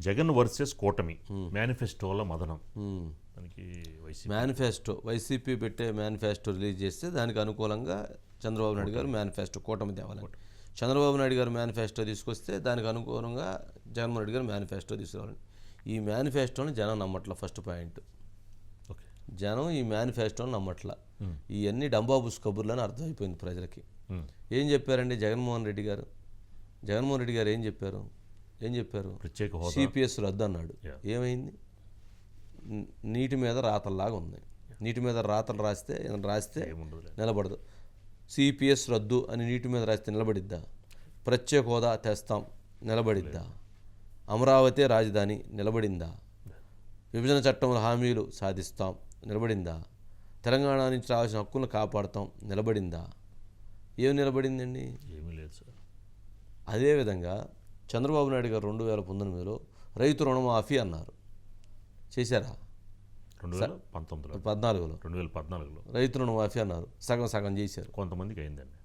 Jagan versus కూటమి మేనిఫెస్టోల మదనం. దానికి వైసీపీ పెట్టే మేనిఫెస్టో రిలీజ్ చేస్తే దానికి అనుకూలంగా చంద్రబాబు నాయుడు గారు మేనిఫెస్టో కూటమి తేవాలి. చంద్రబాబు నాయుడు గారు మేనిఫెస్టో తీసుకొస్తే దానికి అనుకూలంగా జగన్మోహన్ రెడ్డి గారు మేనిఫెస్టో తీసుకురావాలి. ఈ మేనిఫెస్టోని జనం నమ్మట్ల. ఫస్ట్ పాయింట్, జనం ఈ మేనిఫెస్టోని నమ్మట్ల. ఇవన్నీ డంబాబుస్ కబుర్లు అని అర్థమైపోయింది ప్రజలకి. ఏం చెప్పారండి జగన్మోహన్ రెడ్డి గారు ఏం చెప్పారు? సిపిఎస్ రద్దు అన్నాడు. ఏమైంది? నీటి మీద రాతల్లాగా ఉంది. నీటి మీద రాతలు రాస్తే నిలబడదు. సిపిఎస్ రద్దు అని నీటి మీద రాస్తే నిలబడిద్దా? ప్రత్యేక హోదా తెస్తాం నిలబడిద్దా? అమరావతి రాజధాని నిలబడిందా? విభజన చట్టంలో హామీలు సాధిస్తాం నిలబడిందా? తెలంగాణ నుంచి రావాల్సిన హక్కులను కాపాడుతాం నిలబడిందా? ఏం నిలబడిందండి? ఏమీ లేదు సార్. అదేవిధంగా చంద్రబాబు నాయుడు గారు 2019లో రైతు రుణమాఫీ అన్నారు. చేశారా? 2014లో రైతు రుణమాఫీ అన్నారు. సగం చేశారు. కొంతమందికి అయిందండి.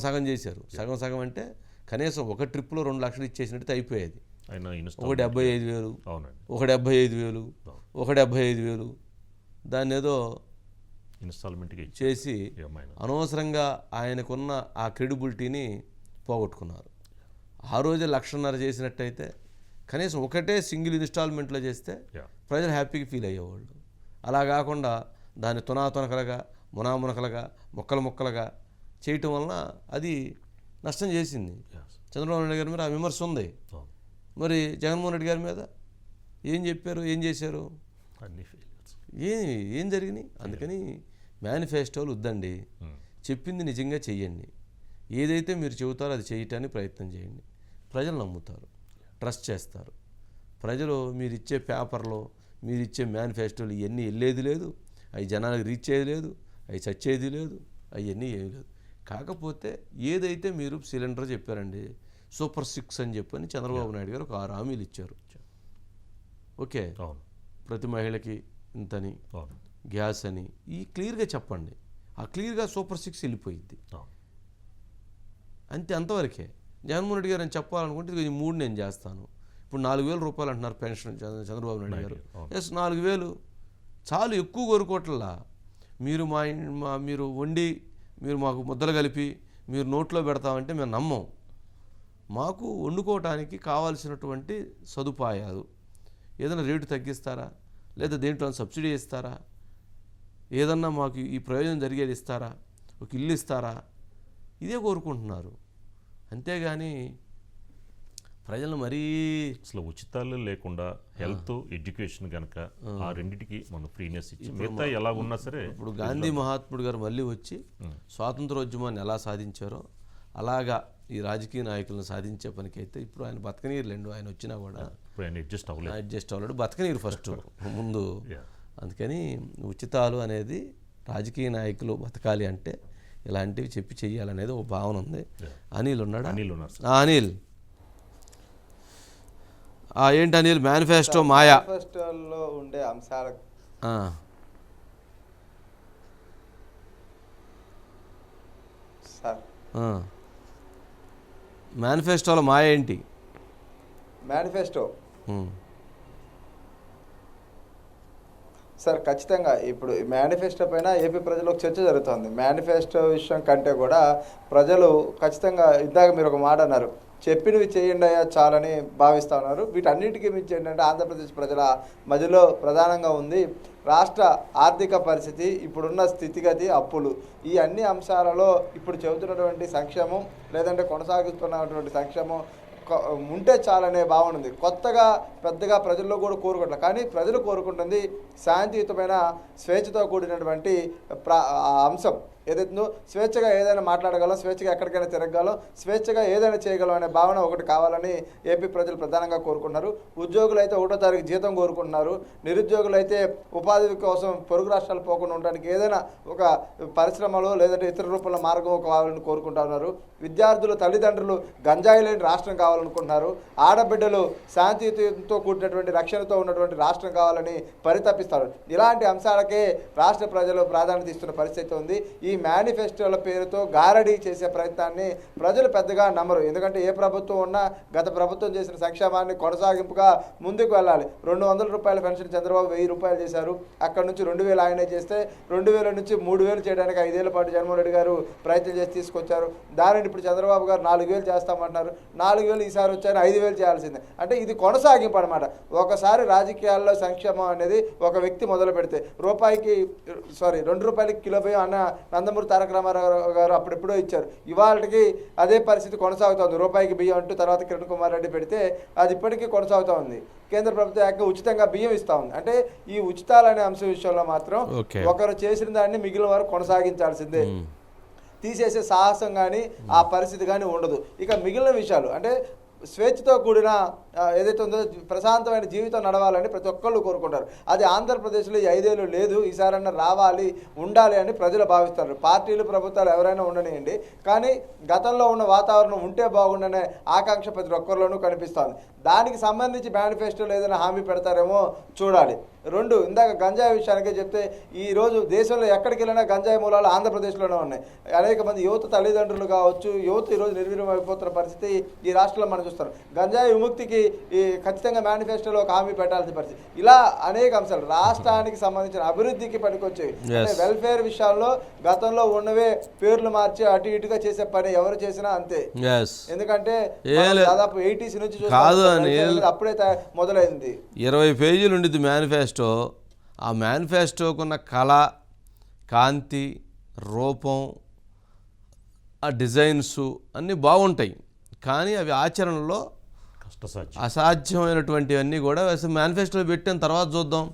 సగం చేశారు. సగం అంటే కనీసం ఒక ట్రిప్లో 2 లక్షలు ఇచ్చేసినట్టు అయిపోయేది. ఒక 75,000, ఒక 75,000, ఒక 75,000 దాన్ని ఏదో ఇన్స్టాల్మెంట్కి చేసి అనవసరంగా ఆయనకున్న ఆ క్రెడిబిలిటీని పోగొట్టుకున్నారు. ఆ రోజే 1,500,000 చేసినట్టయితే కనీసం ఒకటే సింగిల్ ఇన్స్టాల్మెంట్లో చేస్తే ప్రజలు హ్యాపీగా ఫీల్ అయ్యేవాళ్ళు. అలా కాకుండా దాన్ని తునాతునకలుగా మునామునకలుగా మొక్కలుగా చేయటం వలన అది నష్టం చేసింది. చంద్రబాబు నాయుడు గారి మీద ఆ విమర్శ ఉంది. మరి జగన్మోహన్ రెడ్డి గారి మీద ఏం చెప్పారు, ఏం చేశారు, ఏం జరిగినాయి? అందుకని మేనిఫెస్టోలు వద్దండి. చెప్పింది నిజంగా చెయ్యండి. ఏదైతే మీరు చెబుతారో అది చేయటానికి ప్రయత్నం చేయండి. ప్రజలు నమ్ముతారు, ట్రస్ట్ చేస్తారు. ప్రజలు మీరిచ్చే పేపర్లో మీరిచ్చే మేనిఫెస్టోలు ఇవన్నీ వెళ్ళేది లేదు, అవి జనాలకు రీచ్ అయ్యేది లేదు, అవి చచ్చేది లేదు, అవన్నీ ఏమీ లేదు. కాకపోతే ఏదైతే మీరు సిలిండర్ చెప్పారండి, సూపర్ 6 అని చెప్పని చంద్రబాబు నాయుడు గారు ఒక 6 హామీలు ఇచ్చారు. ఓకే, ప్రతి మహిళకి ఇంతని, గ్యాస్ అని ఈ క్లియర్గా చెప్పండి. ఆ క్లియర్గా సూపర్ 6 వెళ్ళిపోయింది అంతే, అంతవరకే. జగన్మోహన్ రెడ్డి గారు అని చెప్పాలనుకుంటే ఇది 3 నేను చేస్తాను. ఇప్పుడు 4,000 రూపాయలు అంటున్నారు పెన్షన్ చంద్రబాబు నాయుడు గారు. ఎస్, 4,000 చాలు, ఎక్కువ కోరుకోవట్లా. మీరు వండి మీరు మాకు ముద్దలు కలిపి మీరు నోట్లో పెడతామంటే మేము నమ్మం. మాకు వండుకోవటానికి కావాల్సినటువంటి సదుపాయాలు ఏదైనా రేటు తగ్గిస్తారా, లేదా దేంట్లో సబ్సిడీ ఇస్తారా, ఏదన్నా మాకు ఈ ప్రయోజనం జరిగేది ఇస్తారా, ఒక ఇల్లు ఇస్తారా, ఇదే కోరుకుంటున్నారు. అంతేగాని ప్రజలు మరీ అసలు ఉచితాలు లేకుండా హెల్త్ ఎడ్యుకేషన్ కనుక ఆ రెండింటికి మనం ఫ్రీనెస్ ఇచ్చి మిగతా ఎలా ఉన్నా సరే. ఇప్పుడు గాంధీ మహాత్ముడు గారు మళ్ళీ వచ్చి స్వాతంత్రోద్యమాన్ని ఎలా సాధించారో అలాగా ఈ రాజకీయ నాయకులను సాధించే పనికైతే ఇప్పుడు ఆయన బతకనీరులేండు. ఆయన వచ్చినా కూడా అడ్జస్ట్ అవ్వలేడు, బతకనీరు ఫస్ట్ ముందు. అందుకని ఉచితాలు అనేది రాజకీయ నాయకులు బతకాలి అంటే ఇలాంటివి చెప్పి చెయ్యాలనేది ఒక భావన ఉంది. అనిల్ ఉన్నాడు. అనిల్ ఏంటి అనిల్ మేనిఫెస్టో మాయా? మేనిఫెస్టోలో ఉండే అంశాల మేనిఫెస్టోలో మాయ ఏంటి? మేనిఫెస్టో సార్ ఖచ్చితంగా ఇప్పుడు మేనిఫెస్టో పైన ఏపీ ప్రజలకు చర్చ జరుగుతుంది. మేనిఫెస్టో విషయం కంటే కూడా ప్రజలు ఖచ్చితంగా ఇందాక మీరు ఒక మాట అన్నారు, చెప్పినవి చేయండి అయ్యా చాలని భావిస్తూ ఉన్నారు. వీటన్నిటికీ మించి ఏంటంటే ఆంధ్రప్రదేశ్ ప్రజల మధ్యలో ప్రధానంగా ఉంది రాష్ట్ర ఆర్థిక పరిస్థితి, ఇప్పుడున్న స్థితిగతి, అప్పులు. ఈ అన్ని అంశాలలో ఇప్పుడు చెబుతున్నటువంటి సంక్షేమం లేదంటే కొనసాగిస్తున్నటువంటి సంక్షేమం ఉంటే చాలనే భావన ఉంది. కొత్తగా పెద్దగా ప్రజల్లో కూడా కోరుకోవట్లేదు. కానీ ప్రజలు కోరుకుంటుంది శాంతియుతమైన స్వేచ్ఛతో కూడినటువంటి అంశం ఏదైతుందో, స్వేచ్ఛగా ఏదైనా మాట్లాడగలం, స్వేచ్ఛగా ఎక్కడికైనా తిరగగలం, స్వేచ్ఛగా ఏదైనా చేయగలం అనే భావన ఒకటి కావాలని ఏపీ ప్రజలు ప్రధానంగా కోరుకుంటున్నారు. ఉద్యోగులు అయితే 1వ తారీఖు జీతం కోరుకుంటున్నారు. నిరుద్యోగులు అయితే ఉపాధి కోసం పొరుగు రాష్ట్రాలు పోకుండా ఉండడానికి ఏదైనా ఒక పరిశ్రమలో లేదంటే ఇతర రూపంలో మార్గం కావాలని కోరుకుంటున్నారు. విద్యార్థులు తల్లిదండ్రులు గంజాయి లేని రాష్ట్రం కావాలనుకుంటున్నారు. ఆడబిడ్డలు శాంతియుతంతో కూడినటువంటి రక్షణతో ఉన్నటువంటి రాష్ట్రం కావాలని పరితపిస్తారు. ఇలాంటి అంశాలకే రాష్ట్ర ప్రజలు ప్రాధాన్యత ఇస్తున్న పరిస్థితి ఉంది. ఈ మేనిఫెస్టోల పేరుతో గారడీ చేసే ప్రయత్నాన్ని ప్రజలు పెద్దగా నమ్మరు. ఎందుకంటే ఏ ప్రభుత్వం ఉన్నా గత ప్రభుత్వం చేసిన సంక్షేమాన్ని కొనసాగింపుగా ముందుకు వెళ్ళాలి. 200 రూపాయల పెన్షన్ చంద్రబాబు 1000 రూపాయలు చేశారు. అక్కడ నుంచి 2000 ఆయనే చేస్తే 2000 నుంచి 3000 చేయడానికి 5 ఏళ్ల పాటు జగన్మోహన్ రెడ్డి గారు ప్రయత్నం చేసి తీసుకొచ్చారు. దానిని ఇప్పుడు చంద్రబాబు గారు 4000 చేస్తామంటున్నారు. 4000 ఈసారి వచ్చాయని 5000 చేయాల్సిందే. అంటే ఇది కొనసాగింపు అనమాట. ఒకసారి రాజకీయాల్లో సంక్షేమం అనేది ఒక వ్యక్తి మొదలు పెడితే 2 రూపాయలకి కిలో బియ్యం అన్న నందమూరి తారక రామారావు గారు అప్పుడెప్పుడో ఇచ్చారు. ఇవాళకి అదే పరిస్థితి కొనసాగుతోంది. రూపాయికి బియ్యం అంటూ తర్వాత కిరణ్ కుమార్ రెడ్డి పెడితే అది ఇప్పటికీ కొనసాగుతూ ఉంది. కేంద్ర ప్రభుత్వం ఏకంగా ఉచితంగా బియ్యం ఇస్తా ఉంది. అంటే ఈ ఉచితాలనే అంశం విషయంలో మాత్రం ఒకరు చేసిన దాన్ని మిగిలిన వారు కొనసాగించాల్సిందే. తీసేసే సాహసం కానీ ఆ పరిస్థితి కానీ ఉండదు. ఇక మిగిలిన విషయాలు అంటే స్వేచ్ఛతో కూడిన ఏదైతే ఉందో ప్రశాంతమైన జీవితం నడవాలని ప్రతి ఒక్కళ్ళు కోరుకుంటారు. అది ఆంధ్రప్రదేశ్లో ఈ 5 ఏళ్ళు లేదు, ఈసారన్నా రావాలి ఉండాలి అని ప్రజలు భావిస్తారు. పార్టీలు ప్రభుత్వాలు ఎవరైనా ఉండనియండి, కానీ గతంలో ఉన్న వాతావరణం ఉంటే బాగుండనే ఆకాంక్ష ప్రతి ఒక్కరిలోనూ కనిపిస్తోంది. దానికి సంబంధించి మేనిఫెస్టోలో ఏదైనా హామీ పెడతారేమో చూడాలి. 2 ఇందాక గంజాయి విషయానికే చెప్తే ఈరోజు దేశంలో ఎక్కడికి వెళ్ళినా గంజాయి మూలాలు ఆంధ్రప్రదేశ్లోనే ఉన్నాయి. అనేక మంది యువత తల్లిదండ్రులు కావచ్చు, యువత ఈరోజు నిర్వీర్యం అయిపోతున్న పరిస్థితి ఈ రాష్ట్రంలో మనం చూస్తాం. గంజాయి విముక్తికి ఖచ్చితంగా మేనిఫెస్టోలో ఒక హామీ పెట్టాల్సిన పరిస్థితి. ఇలా అనేక అంశాలు రాష్ట్రానికి సంబంధించిన అభివృద్ధికి పనికొచ్చేవి. అంటే వెల్ఫేర్ విషయాల్లో గతంలో ఉన్నవే పేర్లు మార్చి అటు ఇటుగా చేసే పని ఎవరు చేసినా అంతే. ఎందుకంటే దాదాపు 80s నుంచి అప్పుడే మొదలైంది. 20 పేజీలు ఉండిద్ది మేనిఫెస్టో. ఆ మేనిఫెస్టోకున్న కళ, కాంతి, రూపం, ఆ డిజైన్స్ అన్నీ బాగుంటాయి, కానీ అవి ఆచరణలో అసాధ్యమైనటువంటివన్నీ కూడా మేనిఫెస్టోలో పెట్టిన తర్వాత చూద్దాం.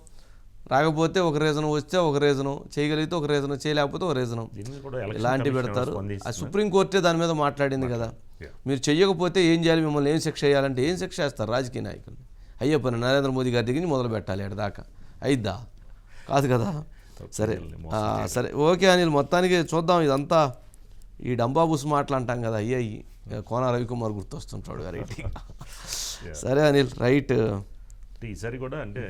రాకపోతే ఒక రీజను, వస్తే ఒక రీజను, చేయగలిగితే ఒక రీజను, చేయలేకపోతే ఒక రీజను, ఇలాంటివి పెడతారు. ఆ సుప్రీంకోర్టే దాని మీద మాట్లాడింది కదా. మీరు చెయ్యకపోతే ఏం చేయాలి, మిమ్మల్ని ఏం శిక్ష చేయాలంటే ఏం శిక్ష చేస్తారు రాజకీయ నాయకులు? అయ్యే పని నరేంద్ర మోదీ గారి దగ్గర మొదలు పెట్టాలి. దాకా అయిద్దా? కాదు కదా. సరే సరే ఓకే అనిల్, మొత్తానికి చూద్దాం. ఇదంతా ఈ డంబాబుస్ మాటలు అంటాం కదా, అయ్యాయి. కోన రవికుమార్ గుర్తొస్తుంటాడు గారు. సరే అనిల్, రైట్. ఈసారి కూడా అంటే